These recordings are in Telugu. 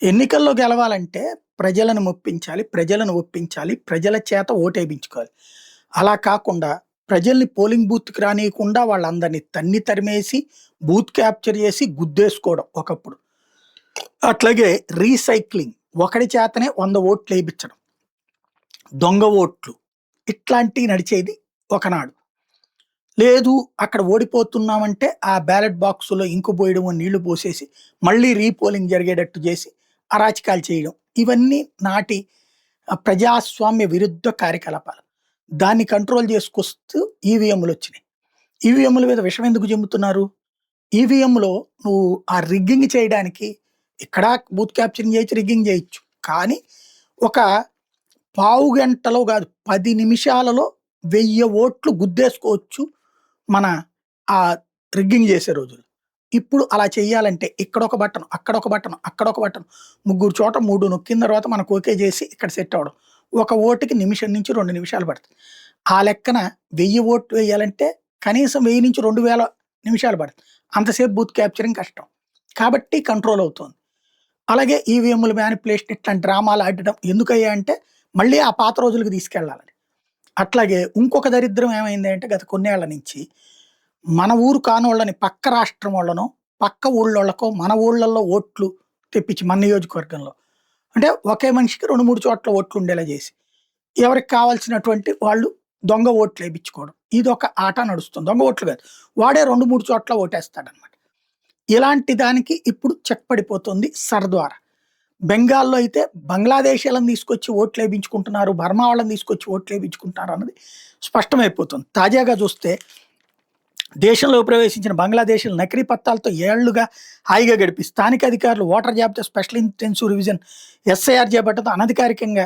ఎన్నికల్లో గెలవాలంటే ప్రజలను మెప్పించాలి, ప్రజలను ఒప్పించాలి, ప్రజల చేత ఓటేయించుకోవాలి. అలా కాకుండా ప్రజల్ని పోలింగ్ బూత్‌కి రానీయకుండా వాళ్ళందరిని తన్ని తరిమేసి, బూత్ క్యాప్చర్ చేసి గుద్దేసుకోవడం ఒకప్పుడు. అట్లాగే రీసైక్లింగ్ ఒకడి చేతనే 100 ఓట్లేయించడం. దొంగ ఓట్లు ఇట్లాంటియి నడిచేది ఒకనాడు. లేదు అక్కడ ఓడిపోతున్నామంటే ఆ బ్యాలెట్ బాక్స్‌లో ఇంకు పోయడమో, నీళ్లు పోసేసి మళ్ళీ రీపోలింగ్ జరిగేటట్టు చేసి అరాచకాలు చేయడం. ఇవన్నీ నాటి ప్రజాస్వామ్య విరుద్ధ కార్యకలాపాలు. దాన్ని కంట్రోల్ చేసుకొస్తూ ఈవీఎంలొచ్చినాయి. ఈవీఎంల మీద విషం ఎందుకు జమ్ముతున్నారు? ఈవీఎంలో నువ్వు ఆ రిగ్గింగ్ చేయడానికి ఇక్కడ బూత్ క్యాప్చరింగ్ చేయొచ్చు, రిగ్గింగ్ చేయొచ్చు. కానీ ఒక పావు గంటలో గాదు 10 నిమిషాలలో 1000 ఓట్లు గుద్దేసుకోవచ్చు మన ఆ రిగ్గింగ్ చేసే రోజుల్లో. ఇప్పుడు అలా చేయాలంటే ఇక్కడొక బటన్, అక్కడొక బటన్, అక్కడొక బటన్, ముగ్గురు చోట 3 నొక్కిన తర్వాత మనకు ఓకే చేసి ఇక్కడ సెట్ అవ్వడం. ఒక ఓటుకి నిమిషం నుంచి 2 నిమిషాలు పడతది. ఆ లెక్కన 1000 ఓట్లు వేయాలంటే కనీసం 1000 నుంచి 2000 నిమిషాలు పడతది. అంతసేపు బూత్ క్యాప్చరింగ్ కష్టం. కాబట్టి కంట్రోల్ అవుతోంది. అలాగే ఈవీఎంల మ్యానిపులేషన్ ఇట్లాంటి డ్రామాలు ఆడడం ఎందుకయ్యా అంటే మళ్ళీ ఆ పాత రోజులకు తీసుకెళ్ళాలని. అట్లాగే ఇంకొక దరిద్రం ఏమైంది అంటే గత కొన్నేళ్ల నుంచి మన ఊరు కానోళ్ళని పక్క రాష్ట్రం వాళ్ళనో, పక్క ఊళ్ళోళ్ళకో మన ఊళ్ళల్లో ఓట్లు తెప్పించి మన నియోజకవర్గంలో. అంటే ఒకే మనిషికి 2, 3 చోట్ల ఓట్లు ఉండేలా చేసి, ఎవరికి కావాల్సినటువంటి వాళ్ళు దొంగ ఓట్లు ఏపించుకోవడం. ఇదొక ఆట నడుస్తుంది. దొంగ ఓట్లు కాదు. వాడే 2, 3 చోట్ల ఓటేస్తాడనమాట. ఇలాంటి దానికి ఇప్పుడు చెక్ పడిపోతుంది సర్ద్వారా. బెంగాల్‌లో అయితే బంగ్లాదేశీయులను తీసుకొచ్చి ఓట్లేపించుకుంటున్నారు, బర్మా వాళ్ళని తీసుకొచ్చి ఓట్లేపించుకుంటున్నారు అన్నది స్పష్టమైపోతుంది. తాజాగా చూస్తే దేశంలో ప్రవేశించిన బంగ్లాదేశీయులు నకిలీ పత్రాలతో ఏళ్లుగా హాయిగా గడిపి స్థానిక అధికారులు ఓటర్ జాబితా స్పెషల్ ఇంటెన్సివ్ రివిజన్ ఎస్ఐఆర్ చేపట్టడంతో అనధికారికంగా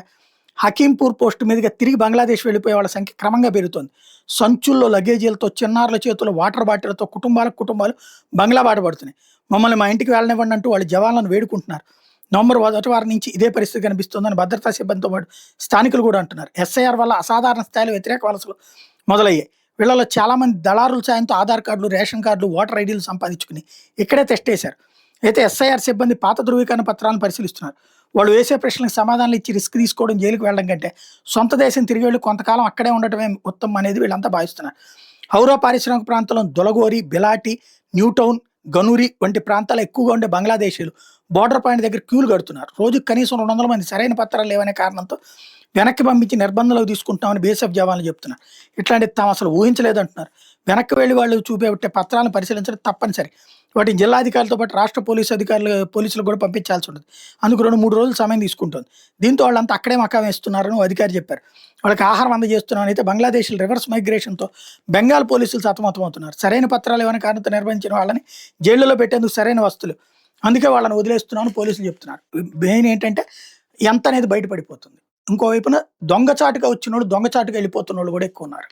హకీంపూర్ పోస్టు మీదుగా తిరిగి బంగ్లాదేశ్ వెళ్ళిపోయే వాళ్ళ సంఖ్య క్రమంగా పెరుగుతోంది. సంచుల్లో లగేజీలతో, చిన్నారుల చేతుల్లో వాటర్ బాటిళ్లతో కుటుంబాలు బంగ్లా బాట పడుతున్నాయి. మమ్మల్ని మా ఇంటికి వెళ్ళనివ్వండి అంటూ వాళ్ళు జవాన్లను వేడుకుంటున్నారు. నవంబర్ 1 వారం నుంచి ఇదే పరిస్థితి కనిపిస్తోందని భద్రతా సిబ్బందితో పాటు స్థానికులు కూడా అంటున్నారు. ఎస్ఐఆర్ వల్ల అసాధారణ స్థాయిలో వ్యతిరేక వలసలు మొదలయ్యాయి. వీళ్ళలో చాలామంది దళారుల సాయంతో ఆధార్ కార్డులు, రేషన్ కార్డులు, ఓటర్ ఐడీలు సంపాదించుకుని ఇక్కడే తెస్టేశారు. అయితే ఎస్ఐఆర్ సిబ్బంది పాత ధృవీకరణ పత్రాలను పరిశీలిస్తున్నారు. వాళ్ళు వేసే ప్రశ్నలకు సమాధానాలు ఇచ్చి రిస్క్ తీసుకోవడం, జైలుకి వెళ్ళడం కంటే సొంత దేశం తిరిగి వెళ్ళి కొంతకాలం అక్కడే ఉండటమే ఉత్తమం అనేది వీళ్ళంతా భావిస్తున్నారు. హౌరా పారిశ్రామిక ప్రాంతంలో దొలగోరి, బిలాటి, న్యూ టౌన్, గనూరి వంటి ప్రాంతాలు ఎక్కువగా ఉండే బంగ్లాదేశీయులు బోర్డర్ పాయింట్ దగ్గర క్యూలు కడుతున్నారు. రోజుకి కనీసం 200 మంది సరైన పత్రాలు లేవనే కారణంతో వెనక్కి పంపించి నిర్బంధంలో తీసుకుంటామని బీఎస్ఎఫ్ జవాన్లు చెప్తున్నారు. ఇట్లాంటి తాము అసలు ఊహించలేదంటున్నారు. వెనక్కి వెళ్ళి వాళ్ళు చూపేట్టే పత్రాలను పరిశీలించడం తప్పనిసరి. వాటిని జిల్లాధికారులతో పాటు రాష్ట్ర పోలీసులు కూడా పంపించాల్సి ఉంటుంది. అందుకు 2-3 రోజులు సమయం తీసుకుంటుంది. దీంతో వాళ్ళంతా అక్కడే మకాం వేస్తున్నారని అధికారి చెప్పారు. వాళ్ళకి ఆహారం అందజేస్తున్నామని. అయితే బంగ్లాదేశ్లో రివర్స్ మైగ్రేషన్తో బెంగాల్ పోలీసులు సతమతమవుతున్నారు. సరైన పత్రాలు ఏమైనా కారణంతో నిర్వహించిన వాళ్ళని జైళ్లలో పెట్టేందుకు సరైన వస్తువులు, అందుకే వాళ్ళని వదిలేస్తున్నామని పోలీసులు చెప్తున్నారు. మెయిన్ ఏంటంటే ఎంత అనేది బయటపడిపోతుంది. ఇంకోవైపున దొంగచాటుగా వచ్చినోళ్ళు, దొంగచాటుగా వెళ్ళిపోతున్న వాళ్ళు కూడా ఎక్కువ ఉన్నారు.